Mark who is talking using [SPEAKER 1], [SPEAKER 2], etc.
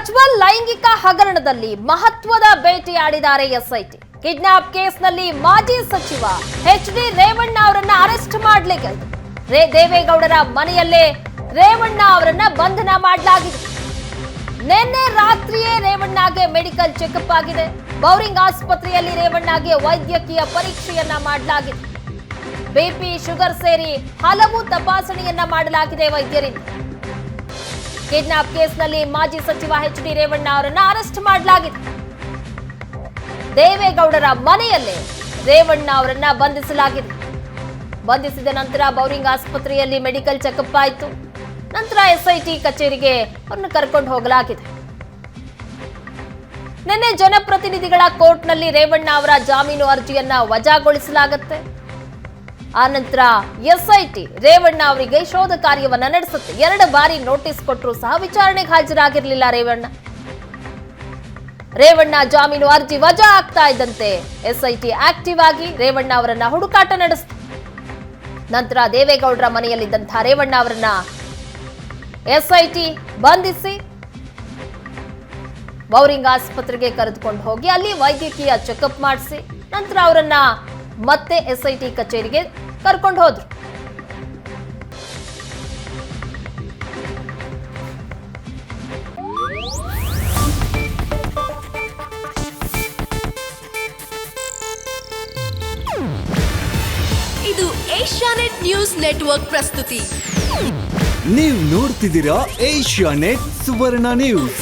[SPEAKER 1] ಪ್ರಜ್ವಲ್ ಲೈಂಗಿಕ ಹಗರಣದಲ್ಲಿ ಮಹತ್ವದ ಬೇಟೆಯಾಡಿದ್ದಾರೆ ಎಸ್ಐಟಿ. ಕಿಡ್ನಾಪ್ ಕೇಸ್ನಲ್ಲಿ ಮಾಜಿ ಸಚಿವ ಎಚ್.ಡಿ. ರೇವಣ್ಣ ಅವರನ್ನ ಅರೆಸ್ಟ್ ಮಾಡಲಿಕ್ಕೆ ದೇವೇಗೌಡರ ಮನೆಯಲ್ಲೇ ರೇವಣ್ಣ ಅವರನ್ನ ಬಂಧನ ಮಾಡಲಾಗಿದೆ. ನಿನ್ನೆ ರಾತ್ರಿಯೇ ರೇವಣ್ಣಗೆ ಮೆಡಿಕಲ್ ಚೆಕಪ್ ಆಗಿದೆ. ಬೌರಿಂಗ್ ಆಸ್ಪತ್ರೆಯಲ್ಲಿ ರೇವಣ್ಣಗೆ ವೈದ್ಯಕೀಯ ಪರೀಕ್ಷೆಯನ್ನ ಮಾಡಲಾಗಿದೆ. ಬಿಪಿ, ಶುಗರ್ ಸೇರಿ ಹಲವು ತಪಾಸಣೆಯನ್ನ ಮಾಡಲಾಗಿದೆ ವೈದ್ಯರಿಂದ. ಕಿಡ್ನಾಪ್ ಕೇಸ್ನಲ್ಲಿ ಮಾಜಿ ಸಚಿವ ಎಚ್.ಡಿ. ರೇವಣ್ಣ ಅವರನ್ನ ಅರೆಸ್ಟ್ ಮಾಡಲಾಗಿದೆ. ದೇವೇಗೌಡರ ಮನೆಯಲ್ಲೇ ರೇವಣ್ಣ ಅವರನ್ನ ಬಂಧಿಸಲಾಗಿದೆ. ಬಂಧಿಸಿದ ನಂತರ ಬೌರಿಂಗ್ ಆಸ್ಪತ್ರೆಯಲ್ಲಿ ಮೆಡಿಕಲ್ ಚೆಕಪ್ ಆಯಿತು. ನಂತರ ಎಸ್ಐಟಿ ಕಚೇರಿಗೆ ಅವರನ್ನು ಕರ್ಕೊಂಡು ಹೋಗಲಾಗಿದೆ. ನಿನ್ನೆ ಜನಪ್ರತಿನಿಧಿಗಳ ಕೋರ್ಟ್ನಲ್ಲಿ ರೇವಣ್ಣ ಅವರ ಜಾಮೀನು ಅರ್ಜಿಯನ್ನ ವಜಾಗೊಳಿಸಲಾಗುತ್ತೆ. ಆ ನಂತರ ಎಸ್ಐಟಿ ರೇವಣ್ಣ ಅವರಿಗೆ ಶೋಧ ಕಾರ್ಯವನ್ನ ನಡೆಸುತ್ತೆ. 2 ಬಾರಿ ನೋಟಿಸ್ ಕೊಟ್ಟರು ಸಹ ವಿಚಾರಣೆಗೆ ಹಾಜರಾಗಿರಲಿಲ್ಲ ರೇವಣ್ಣ ಜಾಮೀನು ಅರ್ಜಿ ವಜಾ ಆಗ್ತಾ ಇದ್ದಂತೆ ಎಸ್ಐಟಿ ಆಕ್ಟಿವ್ ಆಗಿ ರೇವಣ್ಣ ಅವರನ್ನ ಹುಡುಕಾಟ ನಡೆಸಿತು. ನಂತರ ದೇವೇಗೌಡರ ಮನೆಯಲ್ಲಿದ್ದಂತಹ ರೇವಣ್ಣ ಅವರನ್ನ ಎಸ್ಐಟಿ ಬಂಧಿಸಿ ಬೌರಿಂಗ್ ಆಸ್ಪತ್ರೆಗೆ ಕರೆದುಕೊಂಡು ಹೋಗಿ ಅಲ್ಲಿ ವೈದ್ಯಕೀಯ ಚೆಕಪ್ ಮಾಡಿಸಿ ನಂತರ ಅವರನ್ನ ಮತ್ತೆ ಎಸ್ಐಟಿ ಕಚೇರಿಗೆ ಕರ್ಕೊಂಡು ಹೋದ್ರು.
[SPEAKER 2] ಇದು ಏಷ್ಯಾನೆಟ್ ನ್ಯೂಸ್ ನೆಟ್ವರ್ಕ್ ಪ್ರಸ್ತುತಿ.
[SPEAKER 3] ನೀವು ನೋಡ್ತಿದ್ದೀರಾ ಏಷ್ಯಾನೆಟ್ ಸುವರ್ಣ ನ್ಯೂಸ್.